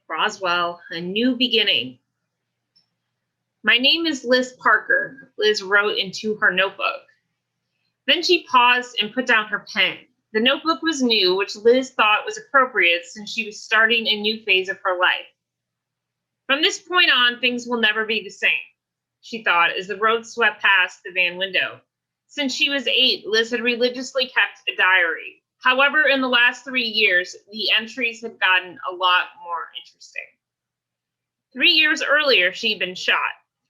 Roswell, a new beginning. My name is Liz Parker, Liz wrote into her notebook. Then she paused and put down her pen. The notebook was new, which Liz thought was appropriate since she was starting a new phase of her life. From this point on, things will never be the same, she thought as the road swept past the van window. Since she was 8, Liz had religiously kept a diary. However, in the last 3 years, the entries had gotten a lot more interesting. 3 years earlier, she'd been shot.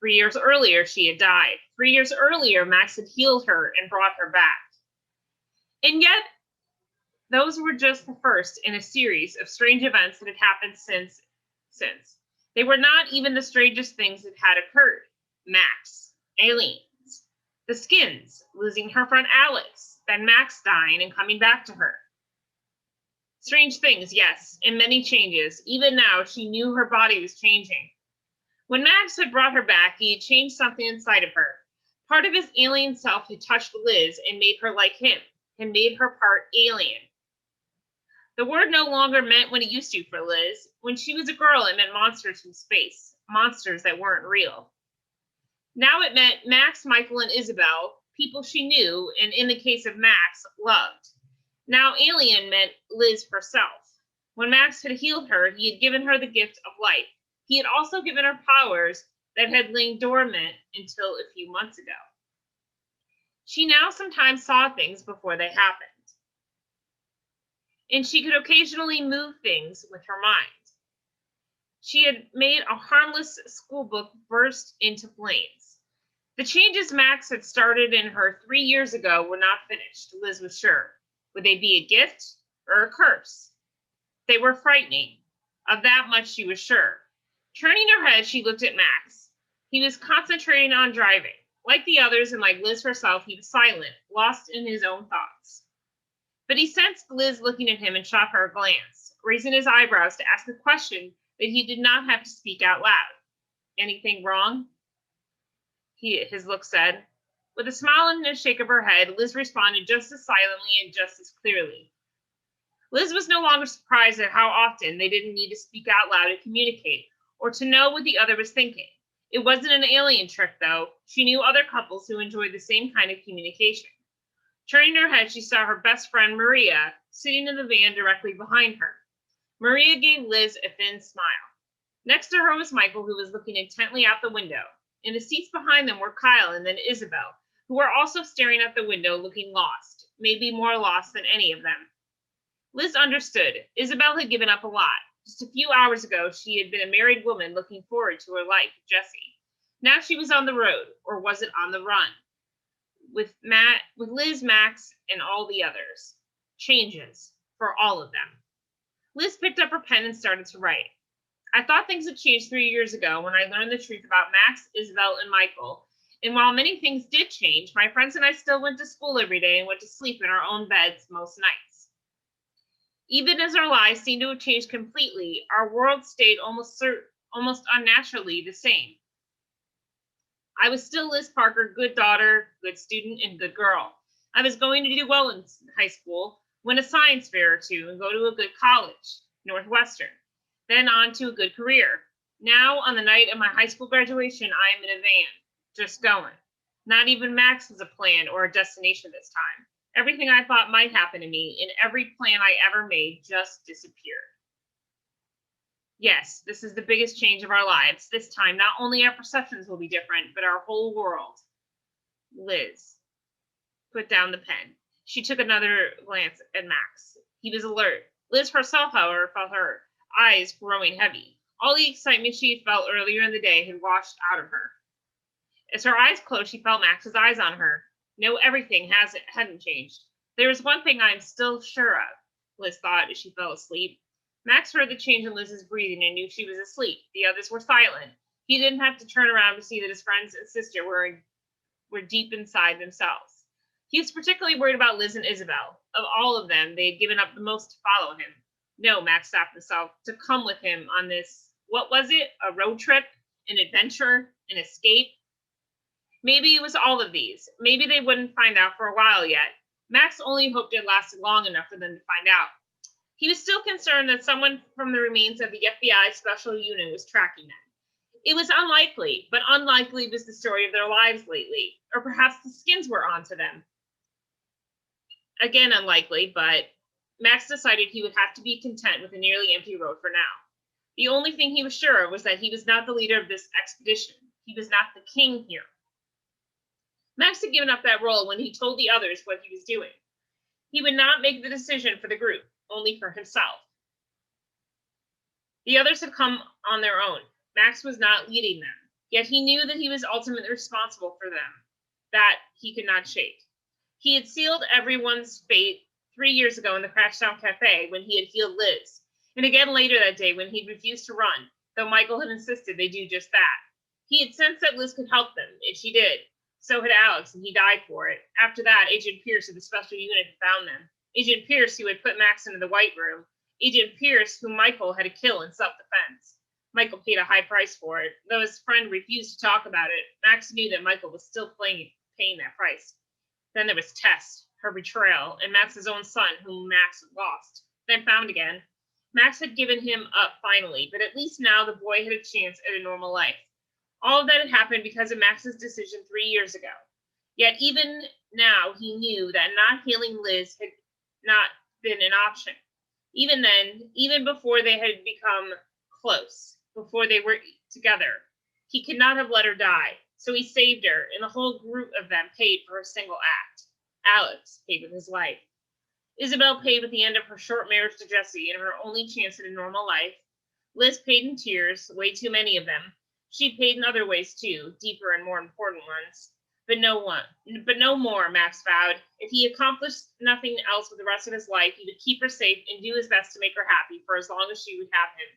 3 years earlier, she had died. 3 years earlier, Max had healed her and brought her back. And yet, those were just the first in a series of strange events that had happened since. They were not even the strangest things that had occurred. Max, aliens, the Skins, losing her friend Alex, then Max dying and coming back to her. Strange things, yes, and many changes. Even now, she knew her body was changing. When Max had brought her back, he had changed something inside of her. Part of his alien self had touched Liz and made her like him, and made her part alien. The word no longer meant what it used to for Liz. When she was a girl, it meant monsters from space, monsters that weren't real. Now it meant Max, Michael, and Isabel, people she knew, and in the case of Max, loved. Now alien meant Liz herself. When Max had healed her, he had given her the gift of life. He had also given her powers that had lain dormant until a few months ago. She now sometimes saw things before they happened. And she could occasionally move things with her mind. She had made a harmless school book burst into flames. The changes Max had started in her 3 years ago were not finished, Liz was sure. Would they be a gift or a curse? They were frightening. Of that much she was sure. Turning her head, she looked at Max. He was concentrating on driving. Like the others and like Liz herself, he was silent, lost in his own thoughts. But he sensed Liz looking at him and shot her a glance, raising his eyebrows to ask a question that he did not have to speak out loud. Anything wrong? His look said. With a smile and a shake of her head, Liz responded just as silently and just as clearly. Liz was no longer surprised at how often they didn't need to speak out loud to communicate, or to know what the other was thinking. It wasn't an alien trick, though. She knew other couples who enjoyed the same kind of communication. Turning her head, she saw her best friend, Maria, sitting in the van directly behind her. Maria gave Liz a thin smile. Next to her was Michael, who was looking intently out the window. In the seats behind them were Kyle and then Isabel, who were also staring at the window, looking lost, maybe more lost than any of them. Liz understood. Isabel had given up a lot. Just a few hours ago, she had been a married woman looking forward to her life with Jesse. Now she was on the road, or was it on the run? With Liz, Max, and all the others. Changes for all of them. Liz picked up her pen and started to write. I thought things had changed 3 years ago when I learned the truth about Max, Isabel, and Michael. And while many things did change, my friends and I still went to school every day and went to sleep in our own beds most nights. Even as our lives seemed to have changed completely, our world stayed almost unnaturally the same. I was still Liz Parker, good daughter, good student, and good girl. I was going to do well in high school, win a science fair or two, and go to a good college, Northwestern, then on to a good career. Now, on the night of my high school graduation, I am in a van, just going. Not even Max was a plan or a destination this time. Everything I thought might happen to me, and every plan I ever made, just disappeared. Yes, this is the biggest change of our lives. This time, not only our perceptions will be different, but our whole world. Liz put down the pen. She took another glance at Max. He was alert. Liz herself, however, felt her eyes growing heavy. All the excitement she had felt earlier in the day had washed out of her. As her eyes closed, she felt Max's eyes on her. No, everything hadn't changed. There was one thing I am still sure of, Liz thought as she fell asleep. Max heard the change in Liz's breathing and knew she was asleep. The others were silent. He didn't have to turn around to see that his friends and sister were deep inside themselves. He was particularly worried about Liz and Isabel. Of all of them, they had given up the most to follow him. No, Max stopped himself, to come with him on this, what was it? A road trip? An adventure? An escape? Maybe it was all of these. Maybe they wouldn't find out for a while yet. Max only hoped it lasted long enough for them to find out. He was still concerned that someone from the remains of the FBI special unit was tracking them. It was unlikely, but unlikely was the story of their lives lately, or perhaps the skins were onto them. Again, unlikely, but Max decided he would have to be content with a nearly empty road for now. The only thing he was sure of was that he was not the leader of this expedition. He was not the king here. Max had given up that role when he told the others what he was doing. He would not make the decision for the group, only for himself. The others had come on their own. Max was not leading them, yet he knew that he was ultimately responsible for them. That he could not shake. He had sealed everyone's fate 3 years ago in the Crashdown Cafe when he had healed Liz, and again later that day when he refused to run, though Michael had insisted they do just that. He had sensed that Liz could help them, and she did. So had Alex, and he died for it. After that, Agent Pierce of the special unit had found them. Agent Pierce, who had put Max into the White Room. Agent Pierce, whom Michael had to kill in self-defense. Michael paid a high price for it. Though his friend refused to talk about it, Max knew that Michael was still paying that price. Then there was Tess, her betrayal, and Max's own son, whom Max had lost, then found again. Max had given him up finally, but at least now the boy had a chance at a normal life. All of that had happened because of Max's decision 3 years ago. Yet even now he knew that not healing Liz had not been an option. Even then, even before they had become close, before they were together, he could not have let her die. So he saved her, and the whole group of them paid for a single act. Alex paid with his life. Isabel paid with the end of her short marriage to Jesse and her only chance at a normal life. Liz paid in tears, way too many of them. She paid in other ways too, deeper and more important ones. But no more, Max vowed. If he accomplished nothing else with the rest of his life, he would keep her safe and do his best to make her happy for as long as she would have him.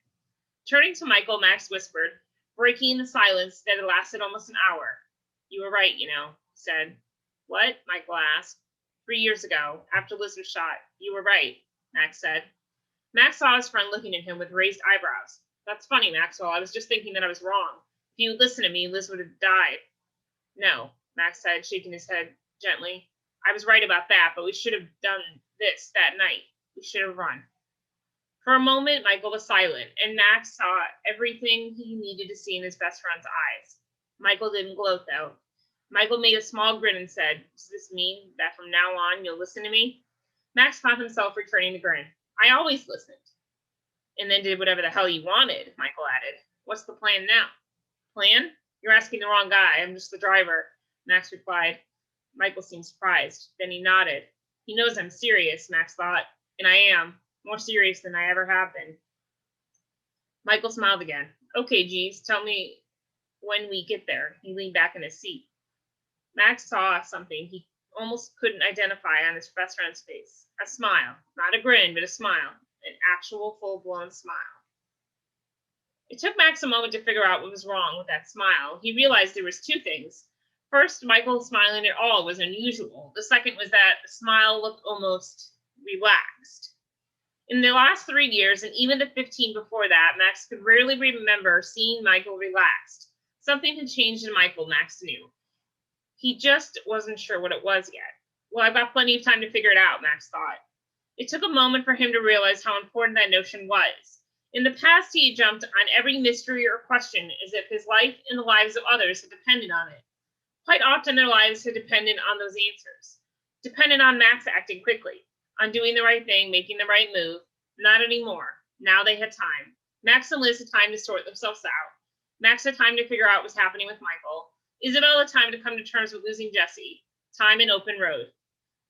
Turning to Michael, Max whispered, breaking the silence that had lasted almost an hour. You were right, he said. What? Michael asked. 3 years ago, after Liz was shot. You were right, Max said. Max saw his friend looking at him with raised eyebrows. That's funny, Maxwell. I was just thinking that I was wrong. If you had listened to me, Liz would have died. No, Max said, shaking his head gently. I was right about that, but we should have done this that night. We should have run. For a moment, Michael was silent, and Max saw everything he needed to see in his best friend's eyes. Michael didn't gloat, though. Michael made a small grin and said, does this mean that from now on you'll listen to me? Max found himself returning the grin. I always listened. And then did whatever the hell you wanted, Michael added. What's the plan now? Plan? You're asking the wrong guy. I'm just the driver, Max replied. Michael seemed surprised. Then he nodded. He knows I'm serious, Max thought. And I am. More serious than I ever have been. Michael smiled again. Okay, Jeeves, tell me when we get there. He leaned back in his seat. Max saw something he almost couldn't identify on his best friend's face. A smile. Not a grin, but a smile. An actual full-blown smile. It took Max a moment to figure out what was wrong with that smile. He realized there was two things. First, Michael smiling at all was unusual. The second was that the smile looked almost relaxed. In the last 3 years, and even the 15 before that, Max could rarely remember seeing Michael relaxed. Something had changed in Michael, Max knew. He just wasn't sure what it was yet. Well, I've got plenty of time to figure it out, Max thought. It took a moment for him to realize how important that notion was. In the past, he had jumped on every mystery or question as if his life and the lives of others had depended on it. Quite often, their lives had depended on those answers. Depended on Max acting quickly, on doing the right thing, making the right move. Not anymore. Now they had time. Max and Liz had time to sort themselves out. Max had time to figure out what was happening with Michael. Isabel had time to come to terms with losing Jesse. Time and open road.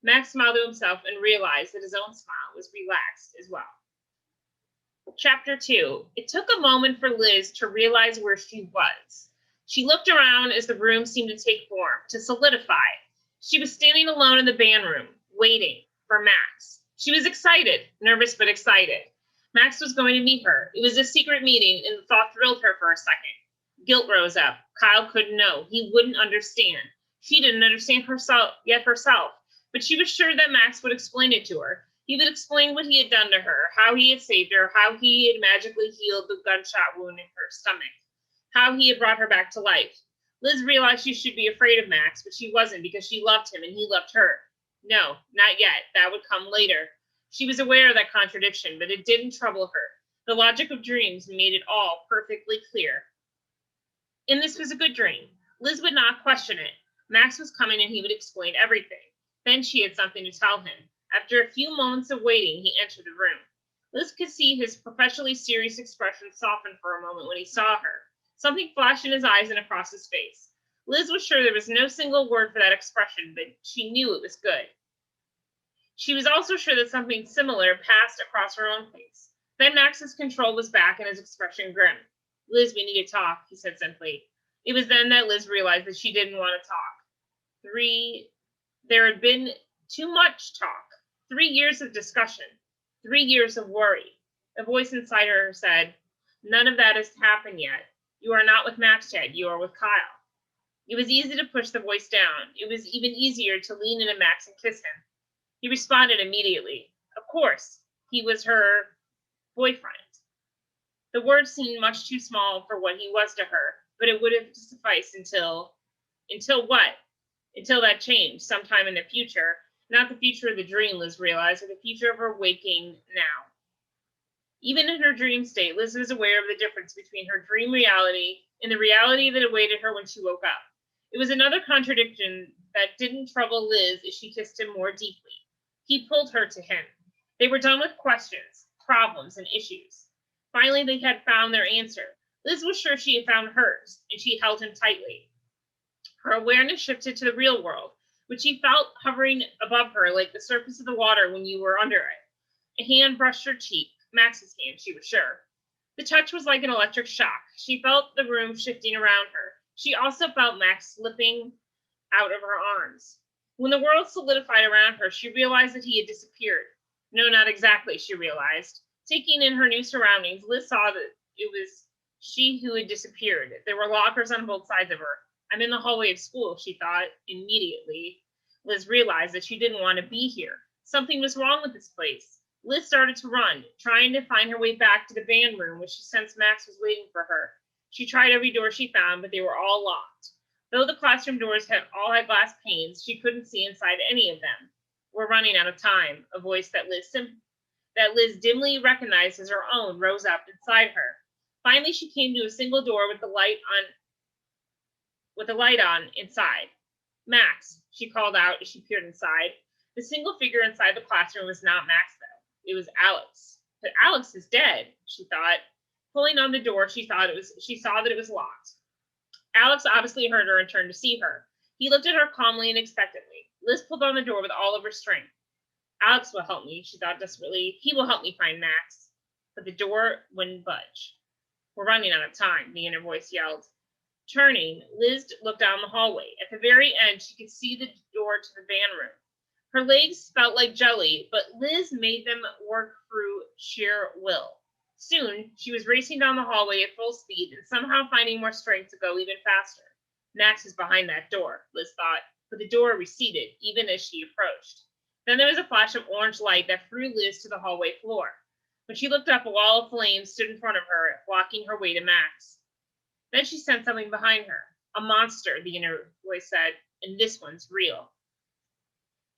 Max smiled to himself and realized that his own smile was relaxed as well. Chapter 2. It took a moment for Liz to realize where she was. She looked around as the room seemed to take form, to solidify. She was standing alone in the band room, waiting for Max. She was excited, nervous but excited. Max was going to meet her. It was a secret meeting, and the thought thrilled her for a second. Guilt rose up. Kyle couldn't know. He wouldn't understand. She didn't understand herself, but she was sure that Max would explain it to her. He would explain what he had done to her, how he had saved her, how he had magically healed the gunshot wound in her stomach, how he had brought her back to life. Liz realized she should be afraid of Max, but she wasn't because she loved him and he loved her. No, not yet. That would come later. She was aware of that contradiction, but it didn't trouble her. The logic of dreams made it all perfectly clear. And this was a good dream. Liz would not question it. Max was coming and he would explain everything. Then she had something to tell him. After a few moments of waiting, he entered the room. Liz could see his professionally serious expression soften for a moment when he saw her. Something flashed in his eyes and across his face. Liz was sure there was no single word for that expression, but she knew it was good. She was also sure that something similar passed across her own face. Then Max's control was back and his expression grim. Liz, we need to talk, he said simply. It was then that Liz realized that she didn't want to talk. There had been too much talk. 3 years of discussion. 3 years of worry. A voice inside her said, none of that has happened yet. You are not with Max yet. You are with Kyle. It was easy to push the voice down. It was even easier to lean into Max and kiss him. He responded immediately. Of course, he was her boyfriend. The word seemed much too small for what he was to her, but it would have sufficed until what? Until that changed sometime in the future. Not the future of the dream, Liz realized, but the future of her waking now. Even in her dream state, Liz was aware of the difference between her dream reality and the reality that awaited her when she woke up. It was another contradiction that didn't trouble Liz as she kissed him more deeply. He pulled her to him. They were done with questions, problems, and issues. Finally, they had found their answer. Liz was sure she had found hers, and she held him tightly. Her awareness shifted to the real world, which she felt hovering above her like the surface of the water when you were under it. A hand brushed her cheek, Max's hand, she was sure. The touch was like an electric shock. She felt the room shifting around her. She also felt Max slipping out of her arms. When the world solidified around her, she realized that he had disappeared. No, not exactly, she realized. Taking in her new surroundings, Liz saw that it was she who had disappeared. There were lockers on both sides of her. I'm in the hallway of school, she thought. Immediately, Liz realized that she didn't want to be here. Something was wrong with this place. Liz started to run, trying to find her way back to the band room, which she sensed Max was waiting for her. She tried every door she found, but they were all locked. Though the classroom doors all had glass panes, she couldn't see inside any of them. We're running out of time, a voice that Liz dimly recognized as her own rose up inside her. Finally, she came to a single door with the light on inside. Max, she called out as she peered inside. The single figure inside the classroom was not Max, though. It was Alex. But Alex is dead, she thought. Pulling on the door, she saw that it was locked. Alex obviously heard her and turned to see her. He looked at her calmly and expectantly. Liz pulled on the door with all of her strength. Alex will help me, she thought desperately. He will help me find Max. But the door wouldn't budge. We're running out of time, the inner voice yelled. Turning, Liz looked down the hallway. At the very end, she could see the door to the band room. Her legs felt like jelly, but Liz made them work through sheer will. Soon, she was racing down the hallway at full speed and somehow finding more strength to go even faster. Max is behind that door, Liz thought, but the door receded even as she approached. Then there was a flash of orange light that threw Liz to the hallway floor. When she looked up, a wall of flames stood in front of her, blocking her way to Max. Then she sensed something behind her. A monster, the inner voice said, and this one's real.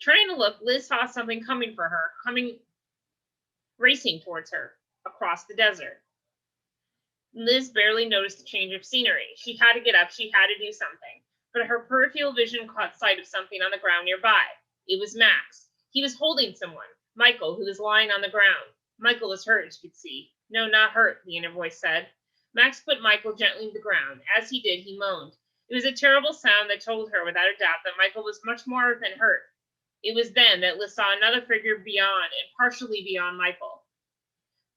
Trying to look, Liz saw something coming for her, racing towards her, across the desert. Liz barely noticed the change of scenery. She had to get up, she had to do something. But her peripheral vision caught sight of something on the ground nearby. It was Max. He was holding someone, Michael, who was lying on the ground. Michael was hurt, she could see. No, not hurt, the inner voice said. Max put Michael gently to the ground. As he did, he moaned. It was a terrible sound that told her without a doubt that Michael was much more than hurt. It was then that Liz saw another figure beyond and partially beyond Michael.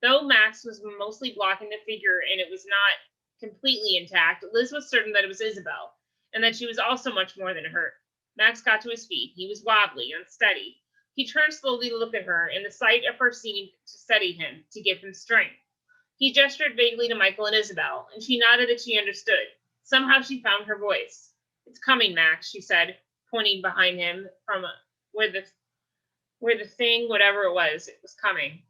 Though Max was mostly blocking the figure and it was not completely intact, Liz was certain that it was Isabel, and that she was also much more than hurt. Max got to his feet. He was wobbly, unsteady. He turned slowly to look at her, and the sight of her seemed to steady him, to give him strength. He gestured vaguely to Michael and Isabel, and she nodded that she understood. Somehow she found her voice. It's coming, Max, she said, pointing behind him from where the thing, whatever it was coming.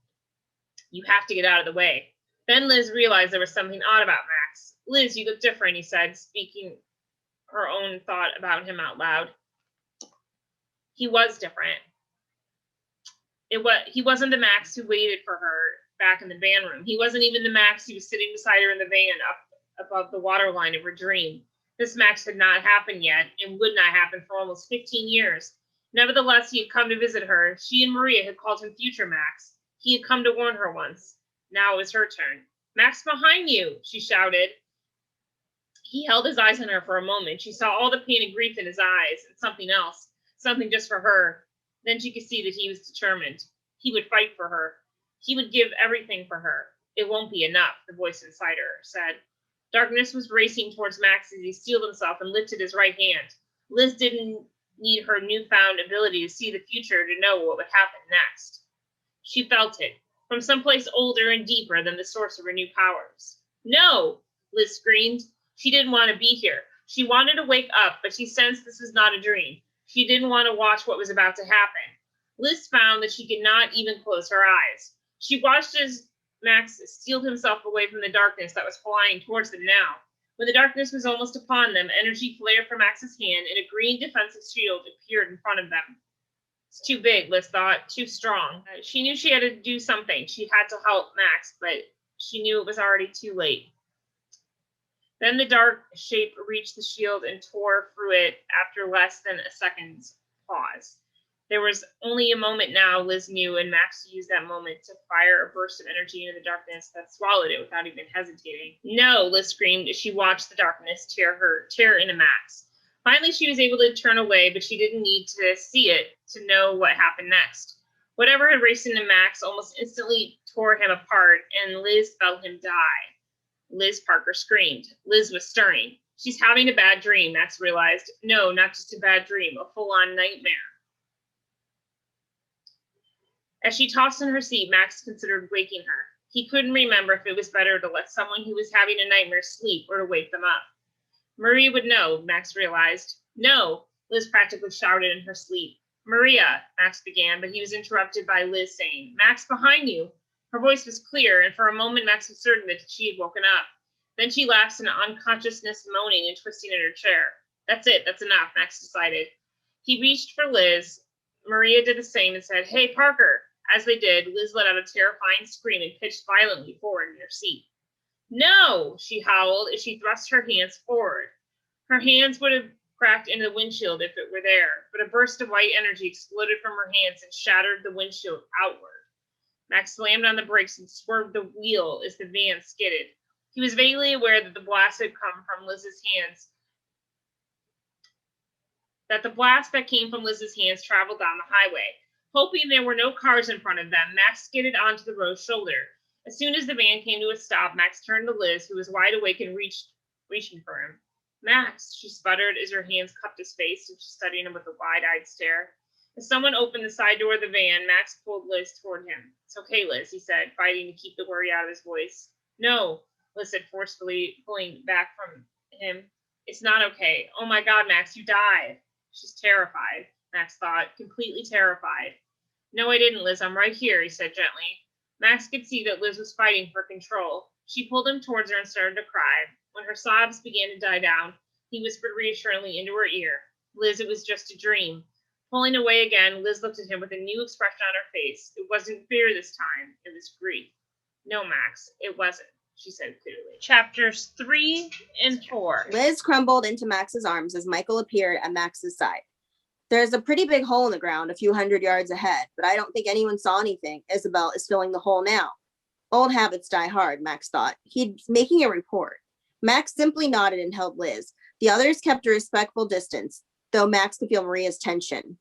You have to get out of the way. Then Liz realized there was something odd about Max. Liz, you look different, he said, speaking her own thought about him out loud. He was different. He wasn't the Max who waited for her back in the van room. He wasn't even the Max who was sitting beside her in the van up above the waterline of her dream. This Max had not happened yet and would not happen for almost 15 years. Nevertheless, he had come to visit her. She and Maria had called him Future Max. He had come to warn her once. Now it was her turn. Max, behind you, she shouted. He held his eyes on her for a moment. She saw all the pain and grief in his eyes and something else, something just for her. Then she could see that he was determined. He would fight for her. He would give everything for her. It won't be enough, the voice inside her said. Darkness was racing towards Max as he steeled himself and lifted his right hand. Liz didn't need her newfound ability to see the future to know what would happen next. She felt it, from someplace older and deeper than the source of her new powers. No, Liz screamed. She didn't want to be here. She wanted to wake up, but she sensed this was not a dream. She didn't want to watch what was about to happen. Liz found that she could not even close her eyes. She watched as Max steeled himself away from the darkness that was flying towards them now. When the darkness was almost upon them, energy flared from Max's hand and a green defensive shield appeared in front of them. It's too big, Liz thought, too strong. She knew she had to do something. She had to help Max, but she knew it was already too late. Then the dark shape reached the shield and tore through it after less than a second's pause. There was only a moment now, Liz knew, and Max used that moment to fire a burst of energy into the darkness that swallowed it without even hesitating. No, Liz screamed as she watched the darkness tear into Max. Finally, she was able to turn away, but she didn't need to see it to know what happened next. Whatever had raced into Max almost instantly tore him apart, and Liz felt him die. Liz Parker screamed. Liz was stirring. She's having a bad dream, Max realized. No, not just a bad dream, a full-on nightmare. As she tossed in her seat, Max considered waking her. He couldn't remember if it was better to let someone who was having a nightmare sleep or to wake them up. Maria would know, Max realized. No, Liz practically shouted in her sleep. Maria, Max began, but he was interrupted by Liz saying, Max, behind you. Her voice was clear, and for a moment Max was certain that she had woken up. Then she lapsed into unconsciousness, moaning and twisting in her chair. That's it, that's enough, Max decided. He reached for Liz. Maria did the same and said, Hey, Parker. As they did, Liz let out a terrifying scream and pitched violently forward in her seat. No, she howled as she thrust her hands forward. Her hands would have cracked into the windshield if it were there, but a burst of white energy exploded from her hands and shattered the windshield outward. Max slammed on the brakes and swerved the wheel as the van skidded. He was vaguely aware that the blast had come from Liz's hands, that the blast that came from Liz's hands traveled down the highway. Hoping there were no cars in front of them, Max skidded onto the road's shoulder. As soon as the van came to a stop, Max turned to Liz, who was wide awake and reaching for him. Max, she sputtered as her hands cupped his face and she studied him with a wide-eyed stare. As someone opened the side door of the van, Max pulled Liz toward him. It's okay, Liz, he said, fighting to keep the worry out of his voice. No, Liz said forcefully, pulling back from him. It's not okay. Oh my God, Max, you died. She's terrified, Max thought, completely terrified. No, I didn't, Liz. I'm right here, he said gently. Max could see that Liz was fighting for control. She pulled him towards her and started to cry. When her sobs began to die down, he whispered reassuringly into her ear. Liz, it was just a dream. Pulling away again, Liz looked at him with a new expression on her face. It wasn't fear this time. It was grief. No, Max, it wasn't, she said clearly. Chapters 3 and 4. Liz crumbled into Max's arms as Michael appeared at Max's side. There's a pretty big hole in the ground a few hundred yards ahead, but I don't think anyone saw anything. Isabel is filling the hole now. Old habits die hard, Max thought. He's making a report. Max simply nodded and held Liz. The others kept a respectful distance, though Max could feel Maria's tension.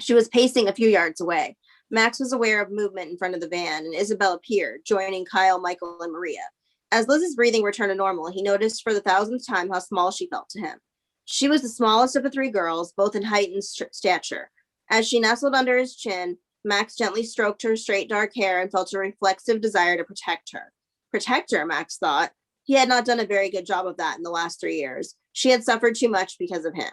She was pacing a few yards away. Max was aware of movement in front of the van, and Isabel appeared, joining Kyle, Michael, and Maria. As Liz's breathing returned to normal, he noticed for the thousandth time how small she felt to him. She was the smallest of the three girls, both in height and stature. As she nestled under his chin, Max gently stroked her straight dark hair and felt a reflexive desire to protect her. Protect her, Max thought. He had not done a very good job of that in the last 3 years. She had suffered too much because of him.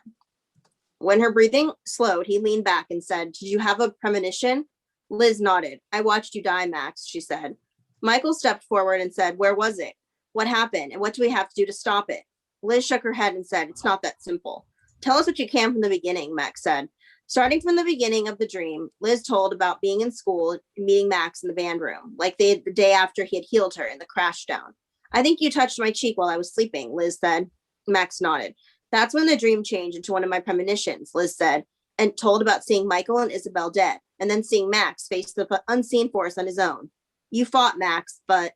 When her breathing slowed, he leaned back and said, Did you have a premonition? Liz nodded. I watched you die, Max, she said. Michael stepped forward and said, Where was it? What happened? And what do we have to do to stop it? Liz shook her head and said, It's not that simple. Tell us what you can from the beginning, Max said. Starting from the beginning of the dream, Liz told about being in school and meeting Max in the band room, like the day after he had healed her in the crash down. I think you touched my cheek while I was sleeping, Liz said. Max nodded. That's when the dream changed into one of my premonitions, Liz said, and told about seeing Michael and Isabel dead, and then seeing Max face the unseen force on his own. You fought Max, but,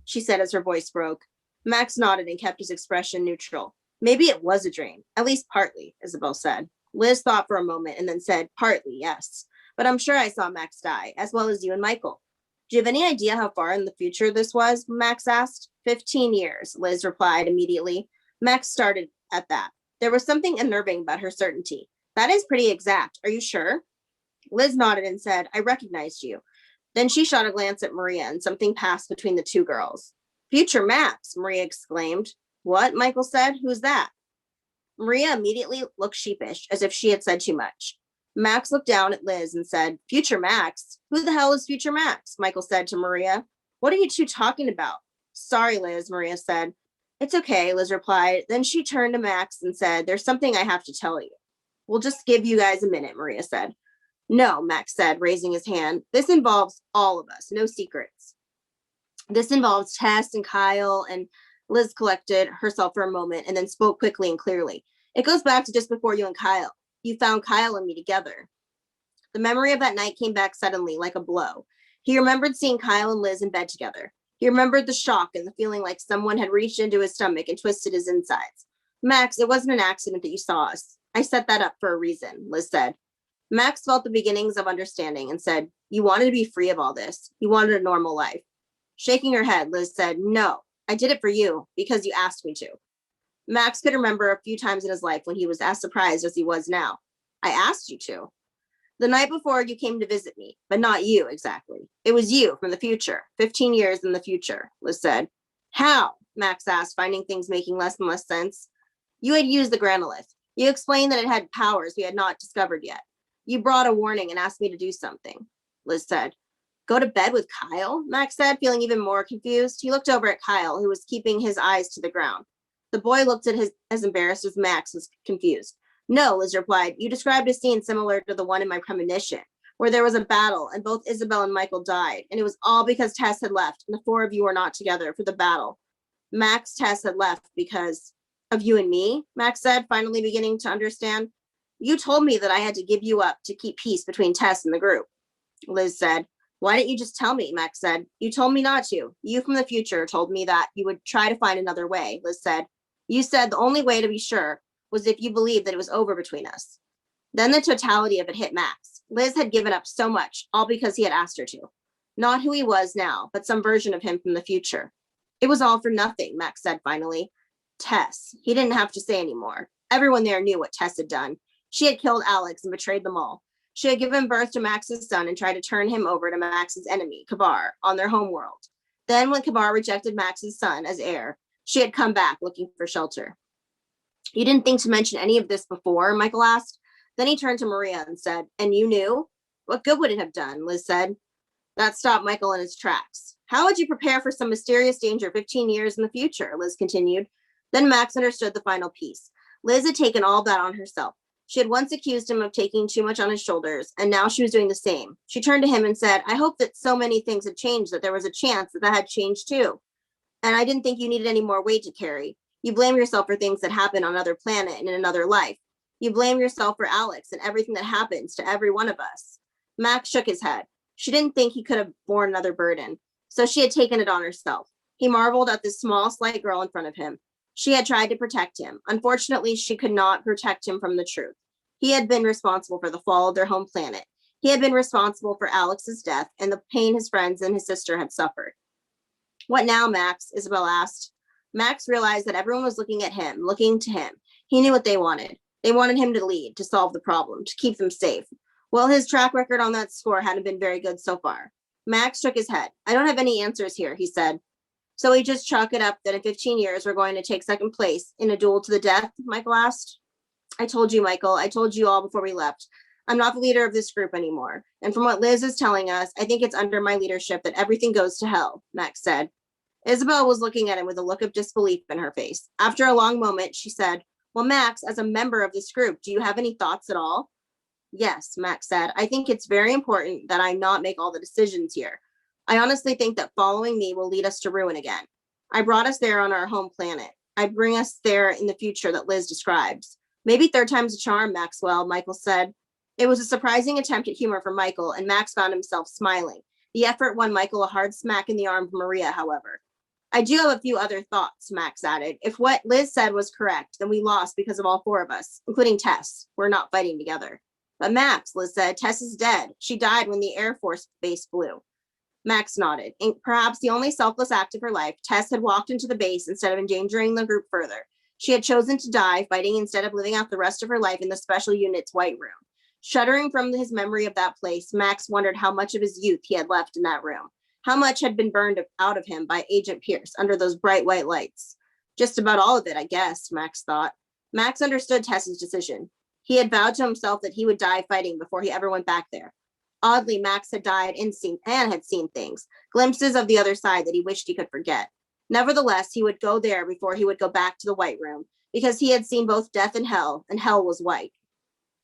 she said as her voice broke. Max nodded and kept his expression neutral. Maybe it was a dream, at least partly, Isabel said. Liz thought for a moment and then said, partly, yes. But I'm sure I saw Max die, as well as you and Michael. Do you have any idea how far in the future this was? Max asked. 15 years, Liz replied immediately. Max started at that. There was something unnerving about her certainty. That is pretty exact. Are you sure? Liz nodded and said, I recognized you. Then she shot a glance at Maria and something passed between the two girls. Future Max, Maria exclaimed. What? Michael said. Who's that? Maria immediately looked sheepish, as if she had said too much. Max looked down at Liz and said, Future Max? Who the hell is Future Max? Michael said to Maria. What are you two talking about? Sorry, Liz, Maria said. It's okay, Liz replied. Then she turned to Max and said, There's something I have to tell you. We'll just give you guys a minute, Maria said. No, Max said, raising his hand. This involves all of us, no secrets. This involves Tess and Kyle, and Liz collected herself for a moment and then spoke quickly and clearly. It goes back to just before you and Kyle. You found Kyle and me together. The memory of that night came back suddenly, like a blow. He remembered seeing Kyle and Liz in bed together. He remembered the shock and the feeling like someone had reached into his stomach and twisted his insides. Max, it wasn't an accident that you saw us. I set that up for a reason, Liz said. Max felt the beginnings of understanding and said, You wanted to be free of all this. You wanted a normal life. Shaking her head, Liz said, No, I did it for you because you asked me to. Max could remember a few times in his life when he was as surprised as he was now. I asked you to. The night before you came to visit me, but not you exactly. It was you from the future, 15 years in the future, Liz said. How? Max asked, finding things making less and less sense. You had used the granolith. You explained that it had powers we had not discovered yet. You brought a warning and asked me to do something, Liz said. Go to bed with Kyle? Max said, feeling even more confused. He looked over at Kyle, who was keeping his eyes to the ground. The boy looked at his as embarrassed as Max was confused. No, Liz replied. You described a scene similar to the one in my premonition, where there was a battle and both Isabel and Michael died, and it was all because Tess had left and the four of you were not together for the battle. Max, Tess had left because of you and me, Max said, finally beginning to understand. You told me that I had to give you up to keep peace between Tess and the group, Liz said. Why didn't you just tell me? Max said. You told me not to. You from the future told me that you would try to find another way, Liz said. You said the only way to be sure was if you believed that it was over between us. Then the totality of it hit Max. Liz had given up so much, all because he had asked her to. Not who he was now, but some version of him from the future. It was all for nothing, Max said finally. Tess. He didn't have to say anymore. Everyone there knew what Tess had done. She had killed Alex and betrayed them all. She had given birth to Max's son and tried to turn him over to Max's enemy, Kabar, on their home world. Then when Kabar rejected Max's son as heir, she had come back looking for shelter. You didn't think to mention any of this before? Michael asked. Then he turned to Maria and said, and you knew? What good would it have done? Liz said. That stopped Michael in his tracks. How would you prepare for some mysterious danger 15 years in the future? Liz continued. Then Max understood the final piece. Liz had taken all that on herself. She had once accused him of taking too much on his shoulders, and now she was doing the same. She turned to him and said, I hope that so many things had changed that there was a chance that that had changed too. And I didn't think you needed any more weight to carry. You blame yourself for things that happen on another planet and in another life. You blame yourself for Alex and everything that happens to every one of us. Max shook his head. She didn't think he could have borne another burden, so she had taken it on herself. He marveled at this small, slight girl in front of him. She had tried to protect him. Unfortunately, she could not protect him from the truth. He had been responsible for the fall of their home planet. He had been responsible for Alex's death and the pain his friends and his sister had suffered. What now, Max? Isabel asked. Max realized that everyone was looking at him, looking to him. He knew what they wanted. They wanted him to lead, to solve the problem, to keep them safe. Well, his track record on that score hadn't been very good so far. Max shook his head. I don't have any answers here, he said. So we just chalk it up that in 15 years, we're going to take second place in a duel to the death, Michael asked. I told you, Michael. I told you all before we left. I'm not the leader of this group anymore. And from what Liz is telling us, I think it's under my leadership that everything goes to hell, Max said. Isabel was looking at him with a look of disbelief in her face. After a long moment, she said, well, Max, as a member of this group, do you have any thoughts at all? Yes, Max said. I think it's very important that I not make all the decisions here. I honestly think that following me will lead us to ruin again. I brought us there on our home planet. I bring us there in the future that Liz describes. Maybe third time's a charm, Maxwell, Michael said. It was a surprising attempt at humor from Michael, and Max found himself smiling. The effort won Michael a hard smack in the arm from Maria, however. I do have a few other thoughts, Max added. If what Liz said was correct, then we lost because of all four of us, including Tess. We're not fighting together. But Max, Liz said, Tess is dead. She died when the Air Force base flew. Max nodded. In perhaps the only selfless act of her life, Tess had walked into the base instead of endangering the group further. She had chosen to die, fighting instead of living out the rest of her life in the special unit's white room. Shuddering from his memory of that place, Max wondered how much of his youth he had left in that room. How much had been burned out of him by Agent Pierce under those bright white lights? Just about all of it, I guess, Max thought. Max understood Tess's decision. He had vowed to himself that he would die fighting before he ever went back there. Oddly, Max had died and had seen things, glimpses of the other side that he wished he could forget. Nevertheless, he would go there before he would go back to the White Room, because he had seen both death and hell was white.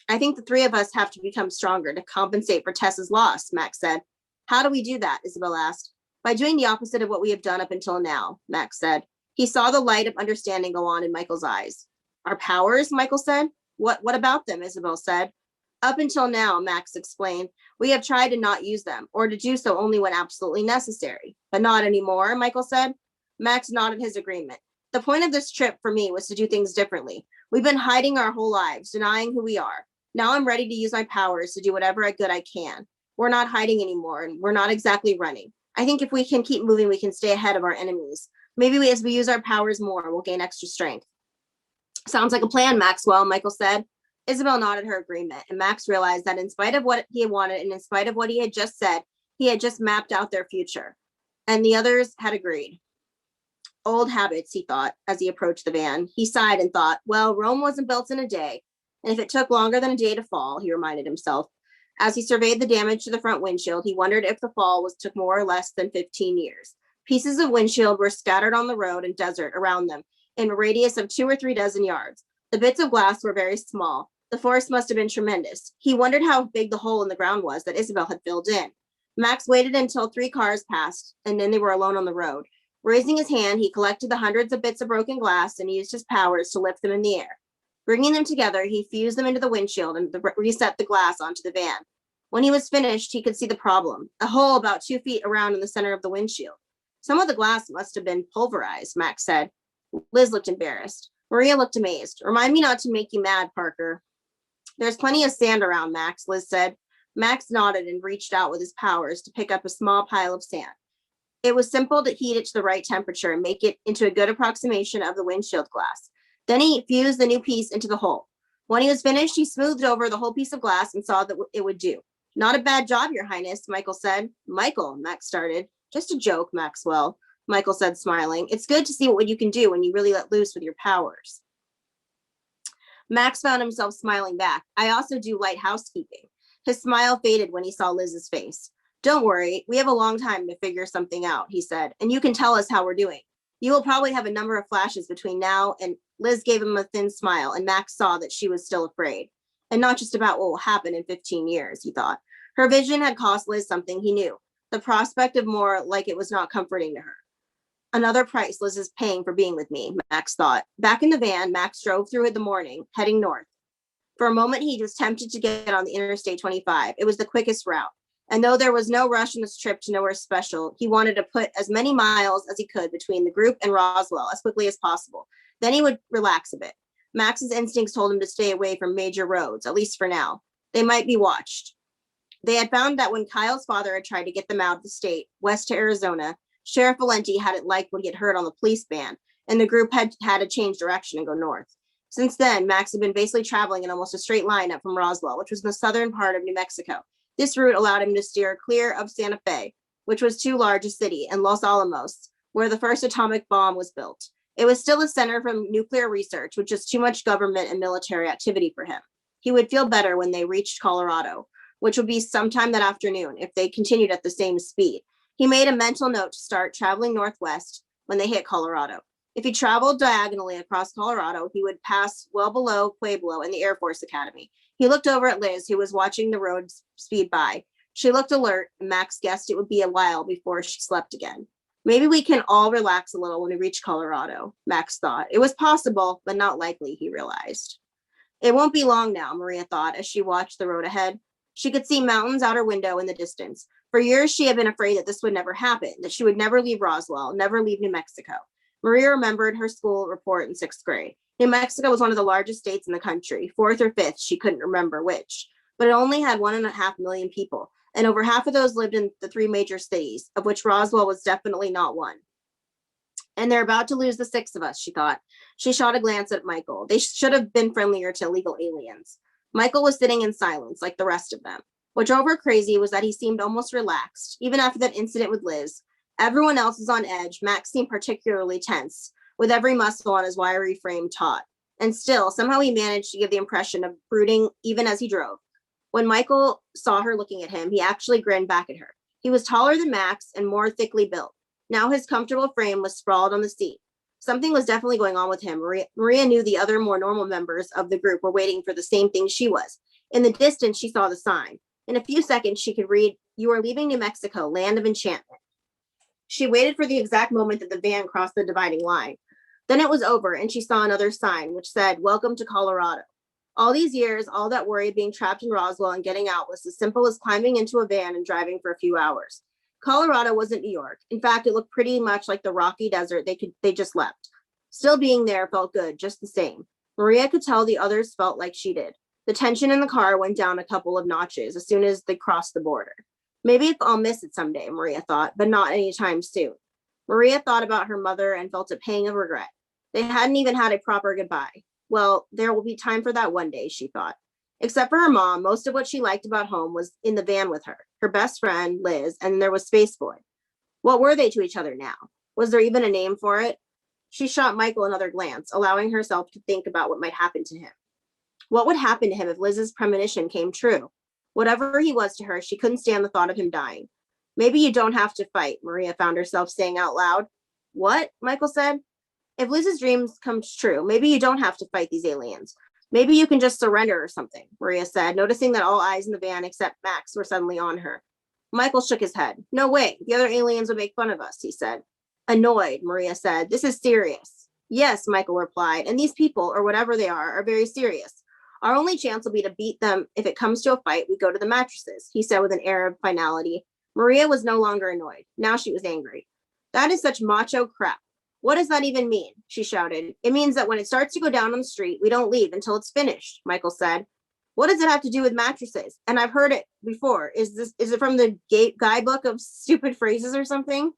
I think the three of us have to become stronger to compensate for Tess's loss, Max said. How do we do that? Isabel asked. By doing the opposite of what we have done up until now, Max said. He saw the light of understanding go on in Michael's eyes. Our powers, Michael said. What about them? Isabel said. Up until now, Max explained, we have tried to not use them, or to do so only when absolutely necessary. But not anymore, Michael said. Max nodded his agreement. The point of this trip for me was to do things differently. We've been hiding our whole lives, denying who we are. Now I'm ready to use my powers to do whatever good I can. We're not hiding anymore, and we're not exactly running. I think if we can keep moving, we can stay ahead of our enemies. Maybe as we use our powers more, we'll gain extra strength. Sounds like a plan, Maxwell, Michael said. Isabel nodded her agreement, and Max realized that in spite of what he wanted and in spite of what he had just said, he had just mapped out their future. And the others had agreed. Old habits, he thought, as he approached the van. He sighed and thought, well, Rome wasn't built in a day. And if it took longer than a day to fall, he reminded himself. As he surveyed the damage to the front windshield, he wondered if the fall took more or less than 15 years. Pieces of windshield were scattered on the road and desert around them in a radius of 2 or 3 dozen yards. The bits of glass were very small. The force must have been tremendous. He wondered how big the hole in the ground was that Isabel had filled in. Max waited until 3 cars passed, and then they were alone on the road. Raising his hand, he collected the hundreds of bits of broken glass and used his powers to lift them in the air. Bringing them together, he fused them into the windshield and reset the glass onto the van. When he was finished, he could see the problem, a hole about 2 feet around in the center of the windshield. Some of the glass must have been pulverized, Max said. Liz looked embarrassed. Maria looked amazed. Remind me not to make you mad, Parker. There's plenty of sand around, Max, Liz said. Max nodded and reached out with his powers to pick up a small pile of sand. It was simple to heat it to the right temperature and make it into a good approximation of the windshield glass. Then he fused the new piece into the hole. When he was finished, he smoothed over the whole piece of glass and saw that it would do. Not a bad job, Your Highness, Michael said. Michael, Max started. Just a joke, Maxwell, Michael said, smiling. It's good to see what you can do when you really let loose with your powers. Max found himself smiling back. I also do light housekeeping. His smile faded when he saw Liz's face. Don't worry, we have a long time to figure something out, he said, and you can tell us how we're doing. You will probably have a number of flashes between now and Liz gave him a thin smile, and Max saw that she was still afraid. And not just about what will happen in 15 years, he thought. Her vision had cost Liz something he knew. The prospect of more like it was not comforting to her. Another price Liz is paying for being with me, Max thought. Back in the van, Max drove through in the morning, heading north. For a moment, he was tempted to get on the Interstate 25. It was the quickest route. And though there was no rush in this trip to nowhere special, he wanted to put as many miles as he could between the group and Roswell as quickly as possible. Then he would relax a bit. Max's instincts told him to stay away from major roads, at least for now. They might be watched. They had found that when Kyle's father had tried to get them out of the state, west to Arizona, Sheriff Valenti hadn't liked what he had heard on the police ban, and the group had to change direction and go north. Since then, Max had been basically traveling in almost a straight line up from Roswell, which was in the southern part of New Mexico. This route allowed him to steer clear of Santa Fe, which was too large a city, and Los Alamos, where the first atomic bomb was built. It was still a center for nuclear research, which is too much government and military activity for him. He would feel better when they reached Colorado, which would be sometime that afternoon if they continued at the same speed. He made a mental note to start traveling northwest when they hit Colorado. If he traveled diagonally across Colorado, he would pass well below Pueblo and the Air Force Academy. He looked over at Liz, who was watching the road speed by. She looked alert, and Max guessed it would be a while before she slept again. Maybe we can all relax a little when we reach Colorado, Max thought. It was possible, but not likely, he realized. It won't be long now, Maria thought as she watched the road ahead. She could see mountains out her window in the distance. For years, she had been afraid that this would never happen, that she would never leave Roswell, never leave New Mexico. Maria remembered her school report in sixth grade. New Mexico was one of the largest states in the country, fourth or fifth, she couldn't remember which, but it only had 1.5 million people, and over half of those lived in the 3 major cities, of which Roswell was definitely not one. And they're about to lose the 6 of us, she thought. She shot a glance at Michael. They should have been friendlier to illegal aliens. Michael was sitting in silence, like the rest of them. What drove her crazy was that he seemed almost relaxed, even after that incident with Liz. Everyone else was on edge. Max seemed particularly tense, with every muscle on his wiry frame taut. And still, somehow he managed to give the impression of brooding even as he drove. When Michael saw her looking at him, he actually grinned back at her. He was taller than Max and more thickly built. Now his comfortable frame was sprawled on the seat. Something was definitely going on with him. Maria knew the other more normal members of the group were waiting for the same thing she was. In the distance, she saw the sign. In a few seconds, she could read, "You are leaving New Mexico, land of enchantment." She waited for the exact moment that the van crossed the dividing line. Then it was over, and she saw another sign, which said, "Welcome to Colorado." All these years, all that worry of being trapped in Roswell and getting out was as simple as climbing into a van and driving for a few hours. Colorado wasn't New York. In fact, it looked pretty much like the rocky desert they just left. Still being there felt good, just the same. Maria could tell the others felt like she did. The tension in the car went down a couple of notches as soon as they crossed the border. Maybe I'll miss it someday, Maria thought, but not anytime soon. Maria thought about her mother and felt a pang of regret. They hadn't even had a proper goodbye. Well, there will be time for that one day, she thought. Except for her mom, most of what she liked about home was in the van with her best friend, Liz, and there was Space Boy. What were they to each other now? Was there even a name for it? She shot Michael another glance, allowing herself to think about what might happen to him. What would happen to him if Liz's premonition came true? Whatever he was to her, she couldn't stand the thought of him dying. Maybe you don't have to fight, Maria found herself saying out loud. What? Michael said. If Liz's dreams come true, maybe you don't have to fight these aliens. Maybe you can just surrender or something, Maria said, noticing that all eyes in the van except Max were suddenly on her. Michael shook his head. No way. The other aliens would make fun of us, he said. Annoyed, Maria said. This is serious. Yes, Michael replied, and these people, or whatever they are very serious. Our only chance will be to beat them. If it comes to a fight, we go to the mattresses, he said with an air of finality. Maria was no longer annoyed. Now she was angry. That is such macho crap. What does that even mean? She shouted. It means that when it starts to go down on the street, we don't leave until it's finished, Michael said. What does it have to do with mattresses? And I've heard it before. Is it from the guidebook of stupid phrases or something?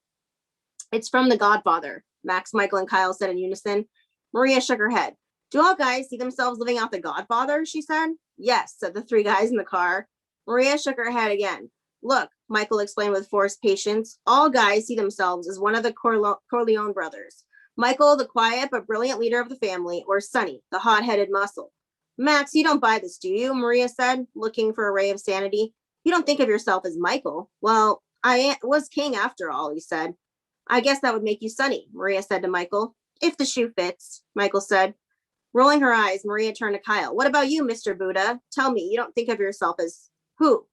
It's from The Godfather, Max, Michael, and Kyle said in unison. Maria shook her head. Do all guys see themselves living out The Godfather? She said. Yes, said the 3 guys in the car. Maria shook her head again. Look, Michael explained with forced patience, all guys see themselves as one of the Corleone brothers. Michael, the quiet but brilliant leader of the family, or Sonny, the hot-headed muscle. Max, you don't buy this, do you? Maria said, looking for a ray of sanity. You don't think of yourself as Michael. Well, I was king after all, he said. I guess that would make you Sonny, Maria said to Michael. If the shoe fits, Michael said. Rolling her eyes, Maria turned to Kyle. What about you, Mr. Buddha? Tell me, you don't think of yourself as who?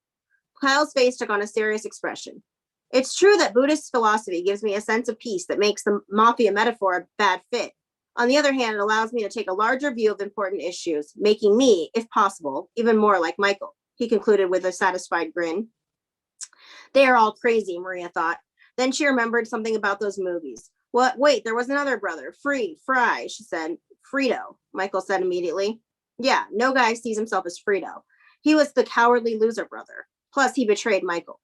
Kyle's face took on a serious expression. It's true that Buddhist philosophy gives me a sense of peace that makes the mafia metaphor a bad fit. On the other hand, it allows me to take a larger view of important issues, making me, if possible, even more like Michael, he concluded with a satisfied grin. They are all crazy, Maria thought. Then she remembered something about those movies. What? Wait, there was another brother. Fry, she said. Frito, Michael said immediately. Yeah, no guy sees himself as Frito. He was the cowardly loser brother. Plus, he betrayed Michael.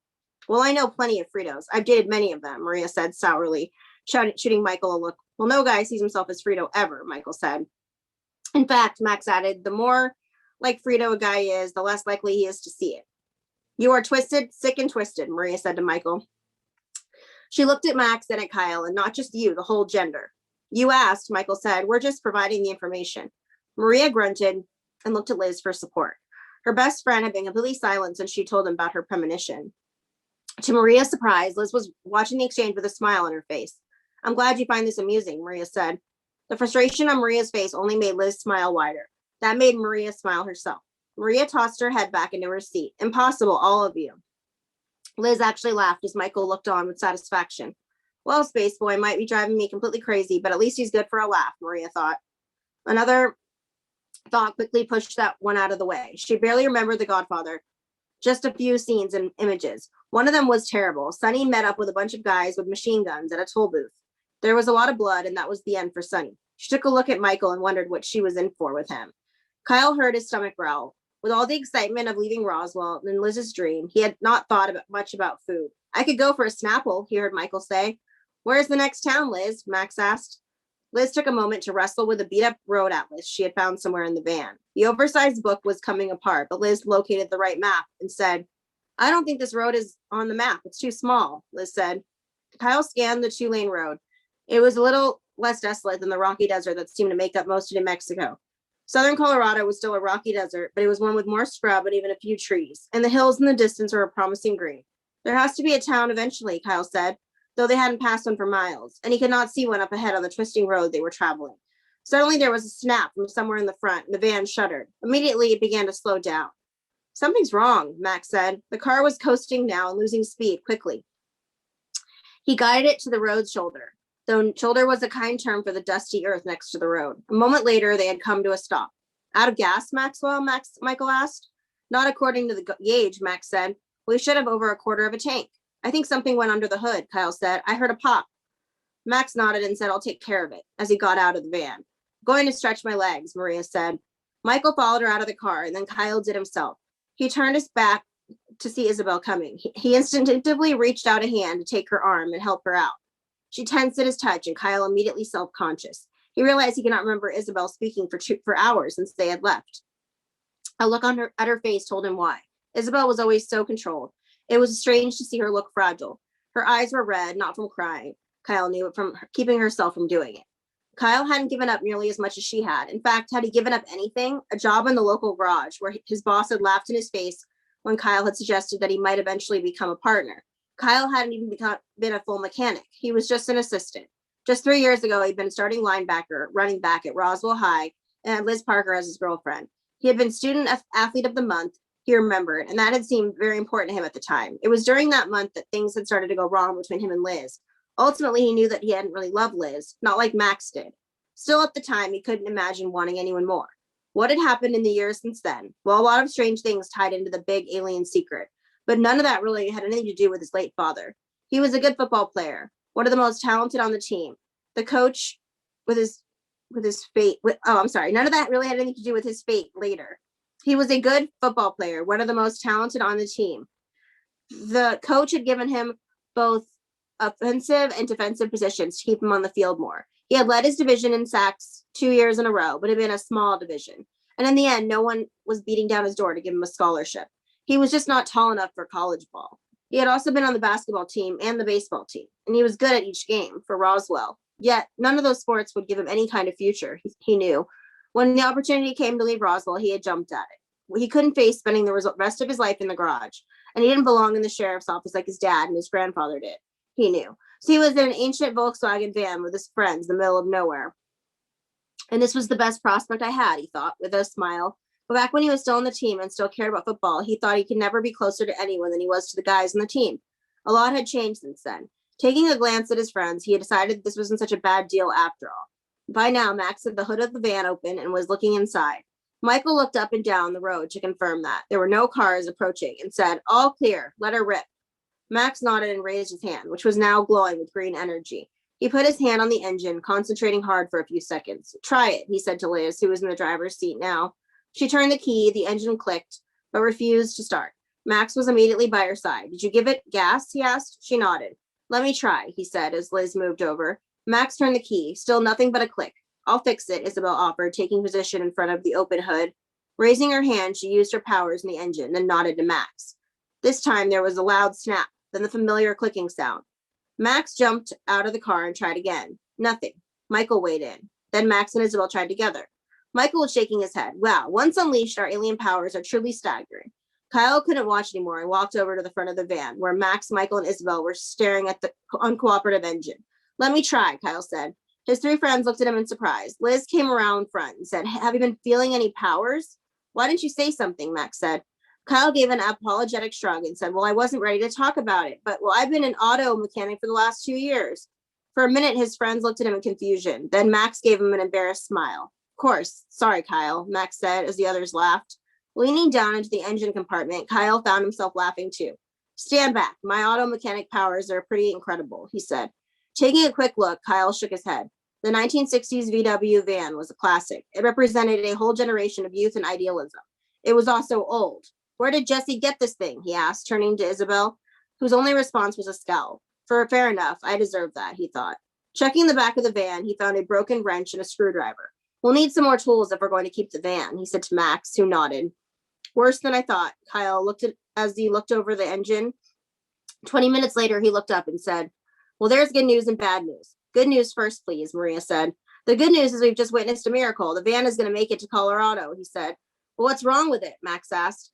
Well, I know plenty of Fritos. I've dated many of them, Maria said sourly, shooting Michael a look. Well, no guy sees himself as Frito ever, Michael said. In fact, Max added, the more like Frito a guy is, the less likely he is to see it. You are twisted, sick and twisted, Maria said to Michael. She looked at Max, then at Kyle, and not just you, the whole gender. You asked, Michael said. We're just providing the information. Maria grunted and looked at Liz for support. Her best friend had been completely silent since she told him about her premonition. To Maria's surprise, Liz was watching the exchange with a smile on her face. I'm glad you find this amusing, Maria said. The frustration on Maria's face only made Liz smile wider. That made Maria smile herself. Maria tossed her head back into her seat. Impossible, all of you. Liz actually laughed as Michael looked on with satisfaction. Well, Space Boy might be driving me completely crazy, but at least he's good for a laugh, Maria thought. Another thought quickly pushed that one out of the way. She barely remembered The Godfather, just a few scenes and images. One of them was terrible. Sonny met up with a bunch of guys with machine guns at a toll booth. There was a lot of blood, and that was the end for Sonny. She took a look at Michael and wondered what she was in for with him. Kyle heard his stomach growl. With all the excitement of leaving Roswell and Liz's dream, he had not thought much about food. I could go for a Snapple, he heard Michael say. Where's the next town, Liz? Max asked. Liz took a moment to wrestle with a beat-up road atlas she had found somewhere in the van. The oversized book was coming apart, but Liz located the right map and said, I don't think this road is on the map. It's too small, Liz said. Kyle scanned the two-lane road. It was a little less desolate than the rocky desert that seemed to make up most of New Mexico. Southern Colorado was still a rocky desert, but it was one with more scrub and even a few trees, and the hills in the distance were a promising green. There has to be a town eventually, Kyle said, though they hadn't passed one for miles, and he could not see one up ahead on the twisting road they were traveling. Suddenly there was a snap from somewhere in the front, and the van shuddered. Immediately it began to slow down. Something's wrong, Max said. The car was coasting now and losing speed quickly. He guided it to the road's shoulder, though shoulder was a kind term for the dusty earth next to the road. A moment later, they had come to a stop. Out of gas, Maxwell? Michael asked. Not according to the gauge, Max said. We should have over a quarter of a tank. I think something went under the hood, Kyle said. I heard a pop. Max nodded and said, I'll take care of it, as he got out of the van. Going to stretch my legs, Maria said. Michael followed her out of the car, and then Kyle did himself. He turned his back to see Isabel coming. He instinctively reached out a hand to take her arm and help her out. She tensed at his touch, and Kyle immediately self-conscious. He realized he could not remember Isabel speaking for hours since they had left. A look at her face told him why. Isabel was always so controlled. It was strange to see her look fragile. Her eyes were red, not from crying. Kyle knew it from keeping herself from doing it. Kyle hadn't given up nearly as much as she had. In fact, had he given up anything, a job in the local garage where his boss had laughed in his face when Kyle had suggested that he might eventually become a partner. Kyle hadn't even been a full mechanic. He was just an assistant. Just 3 years ago, he'd been starting linebacker, running back at Roswell High, and had Liz Parker as his girlfriend. He had been student athlete of the month, he remembered, and that had seemed very important to him at the time. It was during that month that things had started to go wrong between him and Liz. Ultimately, he knew that he hadn't really loved Liz, not like Max did. Still, at the time, he couldn't imagine wanting anyone more. What had happened in the years since then? Well, a lot of strange things tied into the big alien secret, but none of that really had anything to do with his late father. He was a good football player, one of the most talented on the team. The coach with his fate. None of that really had anything to do with his fate later. He was a good football player, one of the most talented on the team. The coach had given him both offensive and defensive positions to keep him on the field more. He had led his division in sacks 2 years in a row, but had been a small division. And in the end, no one was beating down his door to give him a scholarship. He was just not tall enough for college ball. He had also been on the basketball team and the baseball team, and he was good at each game for Roswell. Yet, none of those sports would give him any kind of future, he knew. When the opportunity came to leave Roswell, he had jumped at it. He couldn't face spending the rest of his life in the garage, and he didn't belong in the sheriff's office like his dad and his grandfather did. He knew. So he was in an ancient Volkswagen van with his friends in the middle of nowhere. And this was the best prospect I had, he thought, with a smile. But back when he was still on the team and still cared about football, he thought he could never be closer to anyone than he was to the guys on the team. A lot had changed since then. Taking a glance at his friends, he had decided this wasn't such a bad deal after all. By now, Max had the hood of the van open and was looking inside. Michael looked up and down the road to confirm that. There were no cars approaching and said, all clear, let her rip. Max nodded and raised his hand, which was now glowing with green energy. He put his hand on the engine, concentrating hard for a few seconds. Try it, he said to Liz, who was in the driver's seat now. She turned the key, the engine clicked, but refused to start. Max was immediately by her side. Did you give it gas? He asked. She nodded. Let me try, he said as Liz moved over. Max turned the key, still nothing but a click. I'll fix it, Isabel offered, taking position in front of the open hood. Raising her hand, she used her powers in the engine, then nodded to Max. This time there was a loud snap, then the familiar clicking sound. Max jumped out of the car and tried again. Nothing. Michael weighed in. Then Max and Isabel tried together. Michael was shaking his head. Wow, once unleashed, our alien powers are truly staggering. Kyle couldn't watch anymore and walked over to the front of the van, where Max, Michael, and Isabel were staring at the uncooperative engine. Let me try, Kyle said. His three friends looked at him in surprise. Liz came around front and said, have you been feeling any powers? Why didn't you say something? Max said. Kyle gave an apologetic shrug and said, well, I wasn't ready to talk about it, but I've been an auto mechanic for the last 2 years. For a minute, his friends looked at him in confusion. Then Max gave him an embarrassed smile. Of course. Sorry, Kyle, Max said as the others laughed. Leaning down into the engine compartment, Kyle found himself laughing too. Stand back. My auto mechanic powers are pretty incredible, he said. Taking a quick look, Kyle shook his head. The 1960s VW van was a classic. It represented a whole generation of youth and idealism. It was also old. Where did Jesse get this thing? He asked, turning to Isabel, whose only response was a scowl. Fair enough. I deserve that, he thought. Checking the back of the van, he found a broken wrench and a screwdriver. We'll need some more tools if we're going to keep the van, he said to Max, who nodded. Worse than I thought, Kyle looked at as he looked over the engine. 20 minutes later, he looked up and said, well, there's good news and bad news. Good news first, please, Maria said. The good news is we've just witnessed a miracle. The van is going to make it to Colorado, he said. Well, what's wrong with it? Max asked.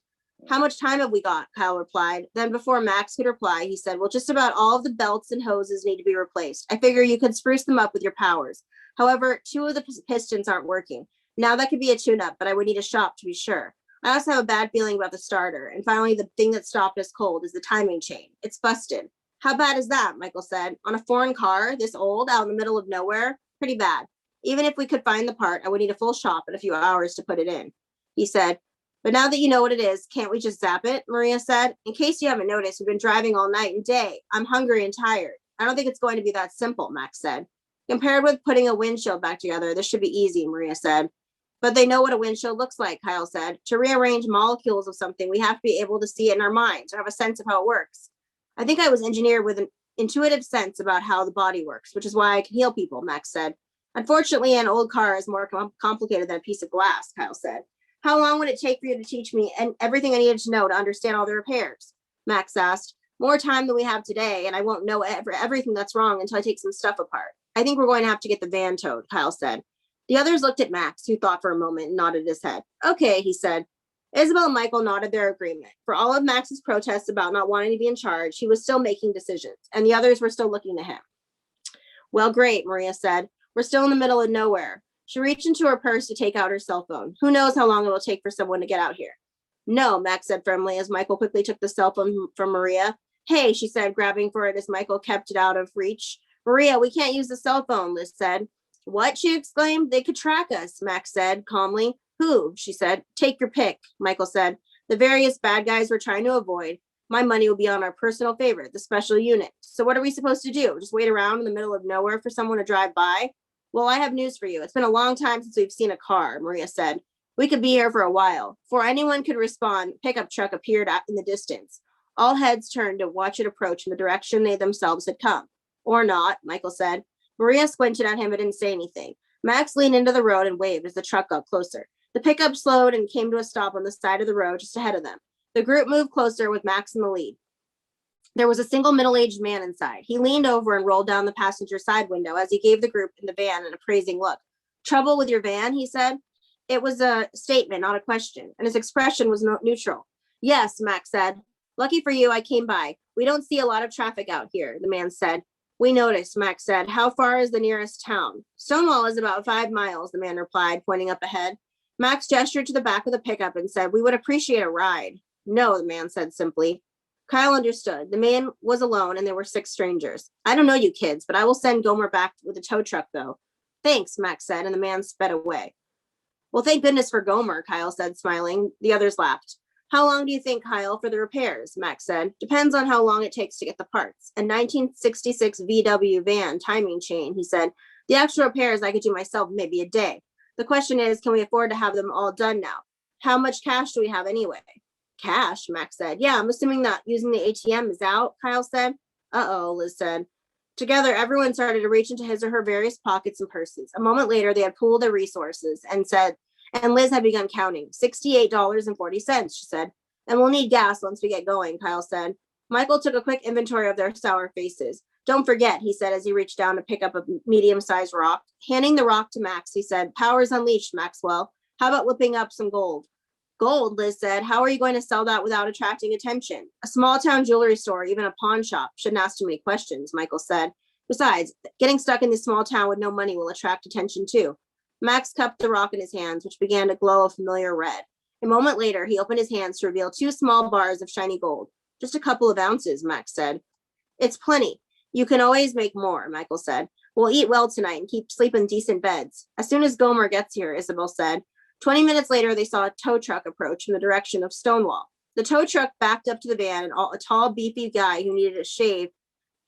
How much time have we got? Kyle replied. Then before Max could reply, he said, well, just about all of the belts and hoses need to be replaced. I figure you could spruce them up with your powers. However, 2 of the pistons aren't working. Now that could be a tune-up, but I would need a shop to be sure. I also have a bad feeling about the starter. And finally, the thing that stopped us cold is the timing chain. It's busted. How bad is that? Michael said. On a foreign car, this old, out in the middle of nowhere? Pretty bad. Even if we could find the part, I would need a full shop and a few hours to put it in. He said, but now that you know what it is, can't we just zap it? Maria said. In case you haven't noticed, we've been driving all night and day. I'm hungry and tired. I don't think it's going to be that simple, Max said. Compared with putting a windshield back together, this should be easy, Maria said. But they know what a windshield looks like, Kyle said. To rearrange molecules of something, we have to be able to see it in our minds or have a sense of how it works. I think I was engineered with an intuitive sense about how the body works, which is why I can heal people, Max said. Unfortunately, an old car is more complicated than a piece of glass, Kyle said. How long would it take for you to teach me and everything I needed to know to understand all the repairs? Max asked. More time than we have today, and I won't know everything that's wrong until I take some stuff apart. I think we're going to have to get the van towed, Kyle said. The others looked at Max, who thought for a moment and nodded his head. Okay, he said. Isabel and Michael nodded their agreement. For all of Max's protests about not wanting to be in charge, he was still making decisions, and the others were still looking to him. Well, great, Maria said. We're still in the middle of nowhere. She reached into her purse to take out her cell phone. Who knows how long it will take for someone to get out here? No, Max said firmly as Michael quickly took the cell phone from Maria. Hey, she said, grabbing for it as Michael kept it out of reach. Maria, we can't use the cell phone, Liz said. What? She exclaimed. They could track us, Max said calmly. Who? She said. Take your pick, Michael said. The various bad guys we're trying to avoid. My money will be on our personal favorite, the special unit. So what are we supposed to do? Just wait around in the middle of nowhere for someone to drive by? Well, I have news for you. It's been a long time since we've seen a car, Maria said. We could be here for a while. Before anyone could respond, a pickup truck appeared in the distance. All heads turned to watch it approach in the direction they themselves had come. Or not, Michael said. Maria squinted at him but didn't say anything. Max leaned into the road and waved as the truck got closer. The pickup slowed and came to a stop on the side of the road just ahead of them. The group moved closer with Max in the lead. There was a single middle-aged man inside. He leaned over and rolled down the passenger side window as he gave the group in the van an appraising look. Trouble with your van, he said. It was a statement, not a question, and his expression was neutral. Yes, Max said. Lucky for you, I came by. We don't see a lot of traffic out here, the man said. We noticed, Max said. How far is the nearest town? Stonewall is about 5 miles, the man replied, pointing up ahead. Max gestured to the back of the pickup and said, we would appreciate a ride. No, the man said simply. Kyle understood. The man was alone and there were 6 strangers. I don't know you kids, but I will send Gomer back with a tow truck, though. Thanks, Max said, and the man sped away. Well, thank goodness for Gomer, Kyle said, smiling. The others laughed. How long do you think, Kyle, for the repairs? Max said. Depends on how long it takes to get the parts. A 1966 VW van timing chain, he said. The actual repairs I could do myself maybe a day. The question is, can we afford to have them all done now? How much cash do we have anyway? Cash, Max said. Yeah, I'm assuming that using the ATM is out, Kyle said. Uh-oh, Liz said. Together, everyone started to reach into his or her various pockets and purses. A moment later, they had pooled their resources and Liz had begun counting. $68.40, she said. And we'll need gas once we get going, Kyle said. Michael took a quick inventory of their sour faces. Don't forget, he said as he reached down to pick up a medium-sized rock. Handing the rock to Max, he said, Power's unleashed, Maxwell. How about whipping up some gold? Gold, Liz said. How are you going to sell that without attracting attention? A small-town jewelry store, even a pawn shop, shouldn't ask too many questions, Michael said. Besides, getting stuck in this small town with no money will attract attention too. Max cupped the rock in his hands, which began to glow a familiar red. A moment later, he opened his hands to reveal 2 small bars of shiny gold. Just a couple of ounces, Max said. It's plenty. You can always make more, Michael said. We'll eat well tonight and keep sleep in decent beds. As soon as Gomer gets here, Isabel said. 20 minutes later, they saw a tow truck approach from the direction of Stonewall. The tow truck backed up to the van, and a tall, beefy guy who needed a shave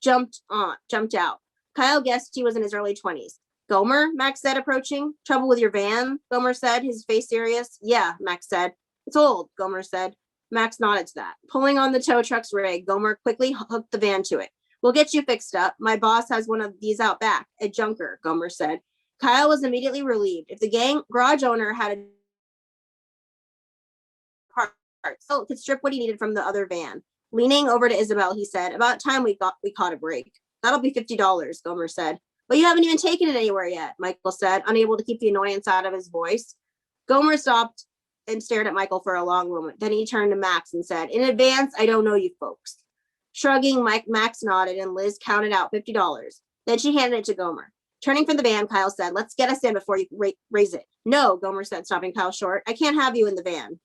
jumped out. Kyle guessed he was in his early 20s. Gomer, Max said, approaching. Trouble with your van? Gomer said, his face serious. Yeah, Max said. It's old, Gomer said. Max nodded to that. Pulling on the tow truck's rig, Gomer quickly hooked the van to it. We'll get you fixed up. My boss has one of these out back, a junker, Gomer said. Kyle was immediately relieved. If the garage owner had a part, so could strip what he needed from the other van. Leaning over to Isabel, he said, about time we caught a break. That'll be $50, Gomer said. But you haven't even taken it anywhere yet, Michael said, unable to keep the annoyance out of his voice. Gomer stopped and stared at Michael for a long moment. Then he turned to Max and said, in advance, I don't know you folks. Shrugging, Max nodded and Liz counted out $50. Then she handed it to Gomer. Turning from the van, Kyle said, let's get us in before you raise it. No, Gomer said, stopping Kyle short. I can't have you in the van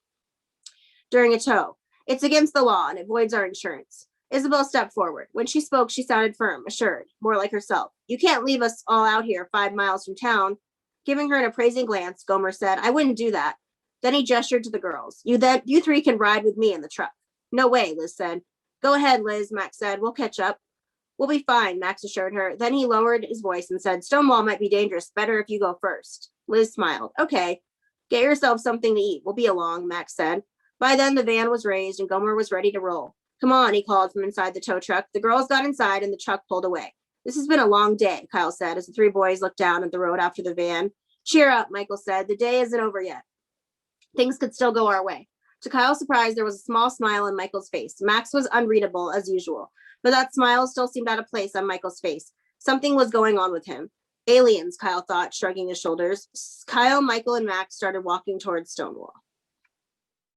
during a tow. It's against the law and it voids our insurance. Isabel stepped forward. When she spoke, she sounded firm, assured, more like herself. You can't leave us all out here 5 miles from town. Giving her an appraising glance, Gomer said, I wouldn't do that. Then he gestured to the girls. You three can ride with me in the truck. No way, Liz said. Go ahead, Liz, Max said. We'll catch up. We'll be fine, Max assured her. Then he lowered his voice and said, Stonewall might be dangerous. Better if you go first. Liz smiled. Okay. Get yourself something to eat. We'll be along, Max said. By then, the van was raised and Gomer was ready to roll. Come on, he called from inside the tow truck. The girls got inside and the truck pulled away. This has been a long day, Kyle said as the 3 boys looked down at the road after the van. Cheer up, Michael said. The day isn't over yet. Things could still go our way. To Kyle's surprise, there was a small smile on Michael's face. Max was unreadable as usual, but that smile still seemed out of place on Michael's face. Something was going on with him. Aliens, Kyle thought, shrugging his shoulders. Kyle, Michael, and Max started walking towards Stonewall.